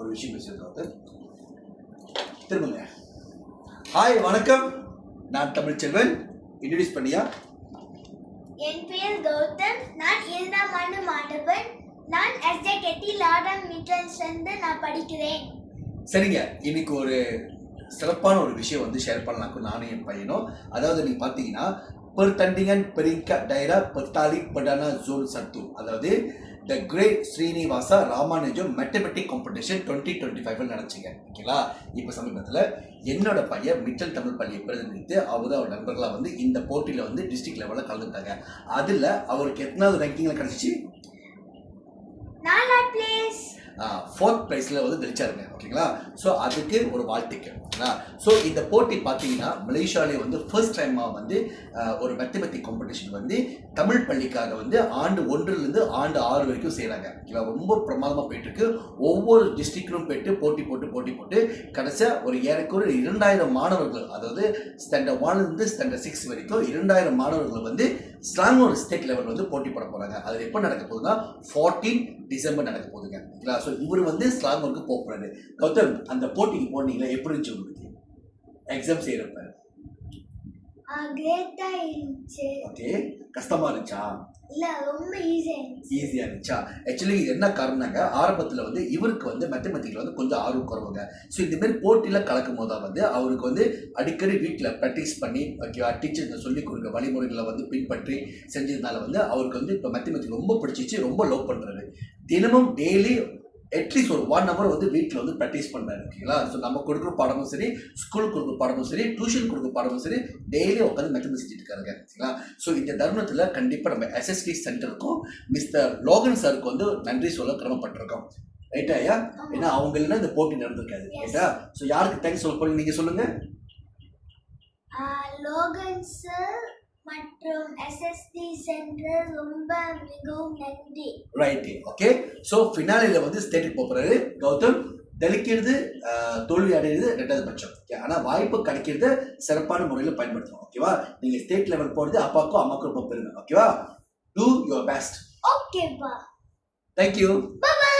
ஒரு விஷயம் பேசியிருக்காங்க. திரும்புங்க. ஹாய், வணக்கம். நான் தமிழ்ச்செல்வன். இன்ட்ரோடியூஸ் பண்ணியா? என் பெயர் கௌதம். நான் 2ஆம் ஆண்டு மாணவன். நான் SJKT லார்டன் மிட்லண்ட்ஸ்லேருந்து நான் படிக்கிறேன். சரிங்க, இன்னைக்கு ஒரு சிறப்பான ஒரு விஷயம் வந்து ஷேர் பண்ணலாம் நானும் என் பையனும். அதாவது நீங்கள் பார்த்தீங்கன்னா pertandingan peringkat daerah petali perdana zon 1, அதாவது the great Srinivasa Ramanujam mathematic competition 2025 நடந்துச்சுங்க. ஓகேங்களா? இப்போ சமீபத்தில் என்னோட பையன் மிட்டல் தமிழ் பள்ளியை பிரதிநிதித்து அவர் அவர் நண்பர்களாக வந்து இந்த போட்டியில் வந்து டிஸ்ட்ரிக்ட் லெவலில் கலந்துட்டாங்க. அதில் அவருக்கு எத்தனாவது ரேங்கிங்கில் கிடச்சிச்சு? 4th place. 4th பிரைஸில் வந்து தெளிச்சாருங்க. ஓகேங்களா? ஸோ அதுக்கு ஒரு வாழ்த்துக்கள். ஓகேங்களா? ஸோ இந்த போட்டி பார்த்தீங்கன்னா மலேசியாவிலே வந்து ஃபர்ஸ்ட் டைமாக வந்து ஒரு மேத்தமெட்டிக் காம்படிஷன் வந்து தமிழ் பள்ளிக்காக வந்து ஆண்டு 1லேருந்து ஆண்டு 6 வரைக்கும் செய்கிறாங்க. ஓகேங்களா? ரொம்ப பிரமாதமாக போயிட்டுருக்கு. ஒவ்வொரு டிஸ்ட்ரிக்டும் போய்ட்டு போட்டி போட்டு கடைசியாக ஒரு ஏறக்குறைய 2000 மாணவர்கள், அதாவது ஸ்டாண்டர்ட் 1லேருந்து ஸ்டாண்டர்ட் 6 வரைக்கும் 2000 மாணவர்கள் வந்து ஸ்லாங்கூர் ஸ்டேட் லெவல் வந்து போட்டி போட போகிறாங்க. அது எப்போ நடக்க போகுதுன்னா 14 டிசம்பர் நடக்க போகுதுங்க. ஓகேங்களா? ஸோ இவர் வந்து ஸ்லாங்கூருக்கு போகிறாரு. கௌதம், அந்த போட்டிக்கு போனீங்களா? எப்படி இருந்துச்சு உங்களுக்கு எக்ஸாம் செய்யறப்ப? கிரேட்டா இருந்துச்சு. ஓகே, கஷ்டமா இருந்துச்சா? இல்ல, ரொம்ப ஈஸியா இருந்துச்சா? ஆக்சுவலி இது என்ன காரணம்னாங்க, ஆரம்பத்தில் வந்து இவருக்கு வந்து மேத்தமெட்டிக்ல வந்து கொஞ்சம் ஆர்வம் குறவுங்க. ஸோ இந்த மாதிரி போட்டியில் கலக்கும் போது வந்து அவருக்கு வந்து அடிக்கடி வீட்டில் ப்ராக்டிஸ் பண்ணி ஓகேவா டீச்சருக்கு சொல்லிக் கொடுக்குற வழிமுறைகளை வந்து பின்பற்றி செஞ்சதுனால வந்து அவருக்கு வந்து இப்போ மேத்தமெட்டிக் ரொம்ப பிடிச்சிச்சு, ரொம்ப லவ் பண்ணுறாரு. தினமும் டெய்லி அட்லீஸ்ட் ஒரு 1 hour வந்து வீட்டில் வந்து ப்ராக்டிஸ் பண்ணாரு. ஓகேங்களா? ஸோ நம்ம கொடுக்குற பாடமும் சரி, ஸ்கூலுக்கு கொடுக்குற பாடமும் சரி, டியூஷன் கொடுக்குற பாடமும் சரி, டெய்லி உட்காந்து மேத்தமெட்டிக்ஸ் செஞ்சுட்டு இருக்காருங்க. ஓகேங்களா? ஸோ இந்த தருணத்தில் கண்டிப்பாக நம்ம SST சென்டருக்கும் மிஸ்டர் லோகன் சாருக்கு வந்து நன்றி சொல்ல கடமைப்பட்டிருக்கோம். ரைட்டா ஐயா? ஏன்னா அவங்க இல்லைன்னா இந்த போட்டி நடந்திருக்காது. ரைட்டா? ஸோ யாருக்கு தேங்க்ஸ் சொல்ல போறீங்க, நீங்கள் சொல்லுங்க. லோகன் சார் மற்றும் SST சென்டர் ரொம்ப மிகவும் நன்றி. ரைட். ஓகே. ஸோ ஃபினாலில் வந்து ஸ்டேட்டுக்கு போகிறாரு கௌதம். தெளிக்கிறது தோல்வி அடைகிறது 2வது பட்சம். ஓகே, ஆனால் வாய்ப்பு கிடைக்கிறது சிறப்பான முறையில் பயன்படுத்தணும். ஓகேவா? நீங்கள் ஸ்டேட் லெவல் போகிறது அப்பாவுக்கும் அம்மாவுக்கும் ரொம்ப பெருமை. ஓகேவா? Do your best. ஓகேப்பா. தேங்க்யூ. Bye by.